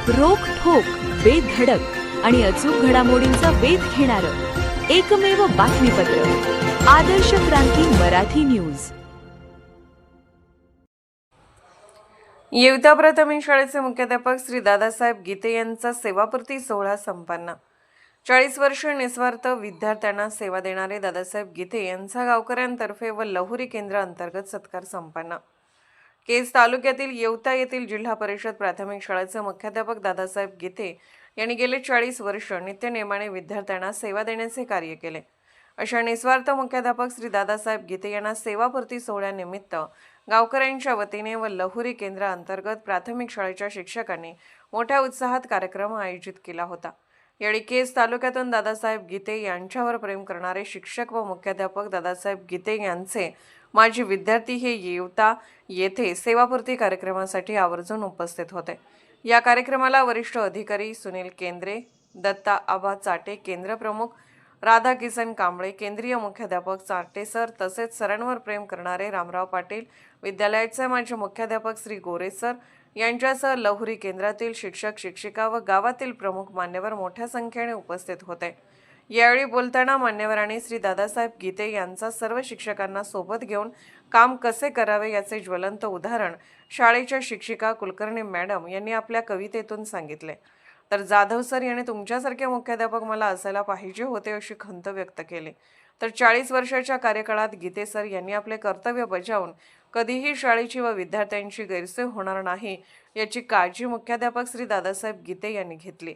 रोख ठोक बेधडक आणि अचूक घडामोडींचा वेध घेणारं एकमेव बातमीपत्र आदर्श क्रांती मराठी न्यूज। येवता प्राथमिक शाळेचे मुख्याध्यापक श्री दादासाहेब गीते यांचा सेवापूर्ती सोहळा संपन्न। 40 वर्ष निस्वार्थ विद्यार्थ्यांना सेवा देणारे दादासाहेब गीते यांचा गावकऱ्यांतर्फे व लहुरी केंद्र अंतर्गत सत्कार संपन्न। केज तालुक्यातील येवता येथील जिल्हा परिषद प्राथमिक शाळेचे मुख्याध्यापक दादासाहेब गीते यांनी गेले 40 वर्ष नित्यनेमाने विद्यार्थ्यांना सेवा देण्याचे कार्य केले। अशा निस्वार्थ मुख्याध्यापक श्री दादासाहेब गीते यांना सेवापूर्ती सोहळ्यानिमित्त गावकऱ्यांच्या वतीने व लहुरी केंद्र अंतर्गत प्राथमिक शाळेच्या शिक्षकांनी मोठ्या उत्साहात कार्यक्रम आयोजित केला होता। यावेळी केज तालुक्यातून दादासाहेब गीते यांच्यावर प्रेम करणारे शिक्षक व मुख्याध्यापक दादासाहेब गीते यांचे माजी विद्यार्थी हे येवता येथे सेवापूर्ती कार्यक्रमासाठी आवर्जून उपस्थित होते। या कार्यक्रमाला वरिष्ठ अधिकारी सुनील केंद्रे, दत्ता आबा चाटे केंद्र प्रमुख, राधा किसन कांबळे केंद्रीय मुख्याध्यापक चाटे सर तसेच सरांवर प्रेम करणारे रामराव पाटील, विद्यालयाचे माजी मुख्याध्यापक श्री गोरे सर यांच्यासह लहुरी केंद्रातील शिक्षक शिक्षिका व गावातील प्रमुख मान्यवर मोठ्या संख्येने उपस्थित होते। यावेळी बोलताना मान्यवरांनी श्री दादासाहेब गीते यांचा सर्व शिक्षकांना सोबत घेऊन काम कसे करावे याचे ज्वलंत उदाहरण शाळेच्या शिक्षिका कुलकर्णी मॅडम यांनी आपल्या कवितेतून सांगितले। तर जाधव सर यांनी तुमच्यासारखे मुख्याध्यापक मला असायला पाहिजे होते अशी खंत व्यक्त केली। तर 40 वर्षाच्या कार्यकाळात गीते सर यांनी आपले कर्तव्य बजावून कधीही शाळेची व विद्यार्थ्यांची गैरसोय होणार नाही याची काळजी मुख्याध्यापक श्री दादासाहेब गीते यांनी घेतली।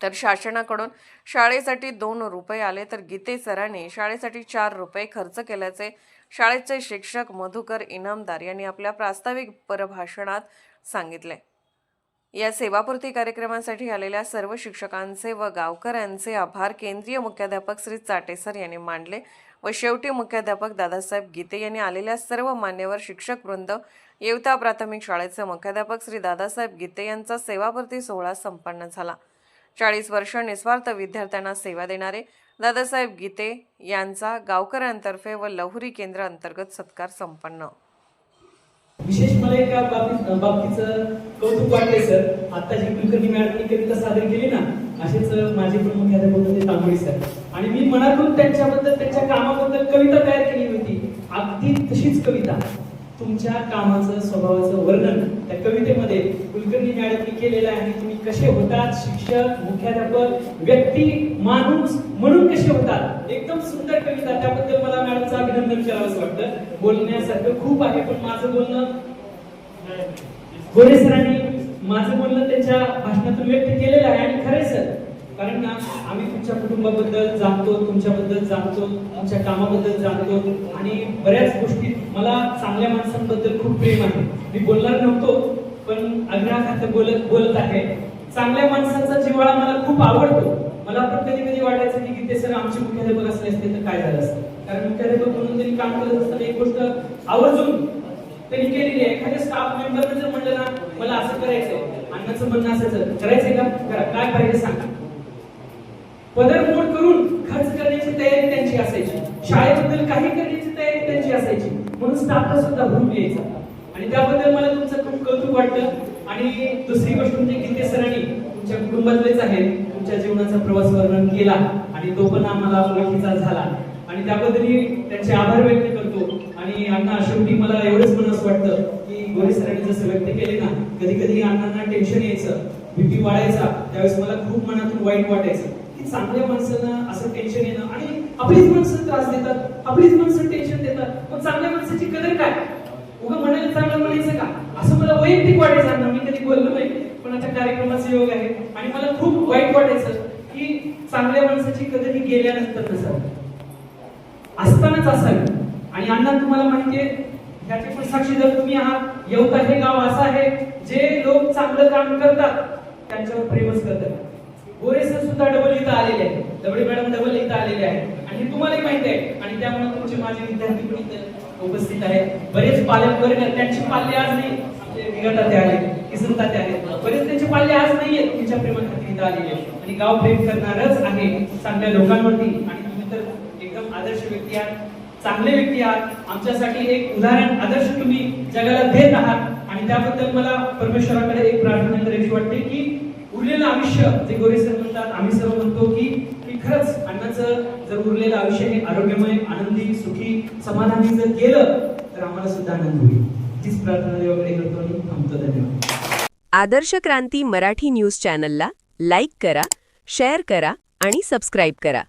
तर शासनाकडून शाळेसाठी 2 रुपये आले तर गीते सरांनी शाळेसाठी 4 रुपये खर्च केल्याचे शाळेचे शिक्षक मधुकर इनामदार यांनी आपल्या प्रास्ताविक परभाषणात सांगितले। या सेवापूर्ती कार्यक्रमासाठी आलेल्या सर्व शिक्षकांचे व गावकऱ्यांचे आभार केंद्रीय मुख्याध्यापक श्री चाटे सर यांनी मानले व शेवटी मुख्याध्यापक दादासाहेब गीते यांनी आलेल्या सर्व मान्यवर शिक्षक वृंद येवता प्राथमिक शाळेचे मुख्याध्यापक श्री दादासाहेब गीते यांचा सेवापूर्ती सोहळा संपन्न झाला। 40 वर्ष निस्वार्थ विद्यार्थ्यांना सेवा देणारे दादासाहेब गीते यांचा गावकऱ्यांतर्फे व लहुरी केंद्र अंतर्गत सत्कार संपन्न। विशेष मला एका बाबतीचं कौतुक वाटले सर, आता जी कुलकर्णी मॅडमनी कविता सादर केली ना, असेच माझे पण मुख्याध्यापक होते तांबोळी सर, आणि मी मनातून त्यांच्याबद्दल त्यांच्या कामाबद्दल कविता तयार केली होती। अगदी तशीच कविता तुमच्या कामाचं स्वभावाचं वर्णन त्या कवितेमध्ये कुलकर्णी मॅडमनी केलेलं आहे। तुम्ही कसे होतात शिक्षक, मुख्याध्यापक, व्यक्ती, माणूस म्हणून कसे होतात, एकदम सुंदर कविता। त्याबद्दल मला मॅडमचं अभिनंदन करावंसं वाटतं। बोलण्यासारखं खूप आहे, पण माझं बोलणं गोरे सरांनी त्यांच्या भाषणातून व्यक्त केलेलं आहे। आणि खरे सर, कारण ना आम्ही तुमच्या कुटुंबाबद्दल जाणतो, तुमच्याबद्दल जाणतो, तुमच्या कामाबद्दल जाणतो, आणि बऱ्याच गोष्टी मला चांगल्या माणसांबद्दल खूप प्रेम आहे। मी बोलणार नव्हतो, पण आग्रहाखातर बोलत आहे। चांगल्या माणसाचा जिव्हाळा मला खूप आवडतो। मला पण कधी कधी वाटायचं की गीते सर आमचे मुख्याध्यापक असले असते तर काय झालं असतं, कारण मुख्याध्यापक म्हणून त्यांनी काम करत असताना एक गोष्ट आवर्जून त्यांनी केलेली आहे। एखाद्या स्टाफ मेंबरने जर म्हणलं ना मला असं करायचंय, अण्णाचं म्हणणं असायचं करायचंय का, करा, काय पाहिजे सांगा, पदरमोड करून खर्च करण्याची तयारी त्यांची असायची, शाळेबद्दल काही करण्याची तयारी त्यांची असायची, म्हणून स्टाफला सुद्धा भरून यायचा। आणि त्याबद्दल मला तुमचं खूप कौतुक वाटतं। आणि दुसरी गोष्ट म्हणजे गीते सरांनी तुमच्या कुटुंबातलेच आहे, तुमच्या जीवनाचा प्रवास वर्णन केला आणि तो पण आम्हाला ओळखीचा झाला, आणि त्याबद्दलही त्यांचे आभार व्यक्त करतो। आणि अण्णा, शेवटी मला एवढंच म्हणणं वाटतं की गोरे सरांनी जसं व्यक्त केले ना, कधी कधी अण्णांना टेन्शन यायचं, भीती वाढायचा, त्यावेळेस मला खूप मनातून वाईट वाटायचं की चांगल्या माणसांना असं टेन्शन येणं, आणि आपलीच माणसं त्रास देतात, आपलीच माणसं टेन्शन देतात, मग चांगल्या माणसाची कदर काय, उगा म्हणायला चांगलं म्हणायचं का, असं मला वैयक्तिक वाटायचं। ना मी कधी बोललो नाही, पण आता कार्यक्रमाचा योग आहे आणि मला खूप वाईट वाटायचं की चांगल्या माणसाची कदर ही गेल्यानंतर नसावी, असतानाच असावी। आणि अण्णा, तुम्हाला माहितीये, ह्याची पण साक्षीदार तुम्ही आहात, येवता हे गाव असं आहे जे लोक चांगलं काम करतात त्यांच्यावर प्रेमच करतात। गोरे सर सुद्धा डबल इथं आलेले आहेत, दबडे मॅडम डबल इथं आलेले आहेत, आणि तुम्हालाही माहिती आहे। आणि त्यामुळे तुमचे माझे विद्यार्थी पण इथं उपस्थित आहेत। बरेच पालक वर्ग, त्यांची पाल्य आज नाही, विगताते आले, किसन ताते आले, बरेच त्यांचे पाल्य आज नाहीये, तुमच्या प्रेमाखाती इथं आलेले आहेत, आणि गाव प्रेम करणारच आहे चांगल्या लोकांवरती। आणि तुम्ही तर एकदम आदर्श व्यक्ती आहात, चांगले व्यक्ती आहात, आमच्यासाठी एक उदाहरण आदर्श तुम्ही जगाला देत आहात। आणि त्याबद्दल मला परमेश्वराकडे एक प्रार्थना करायची वाटते की उरलेलं आयुष्य, जे गोरे सर म्हणतात, आम्ही सर्व म्हणतो की खरंच अण्णाचं जर उरलेलं आयुष्य हे आरोग्यमय, आनंदी, सुखी, समाधानी जर गेलं तर आम्हाला सुद्धा आनंद होईल. तीच प्रार्थना देवाकडे करतो आणि थांबतो. धन्यवाद. आदर्श क्रांती मराठी न्यूज चॅनलला लाईक करा, शेअर करा आणि सबस्क्राईब करा.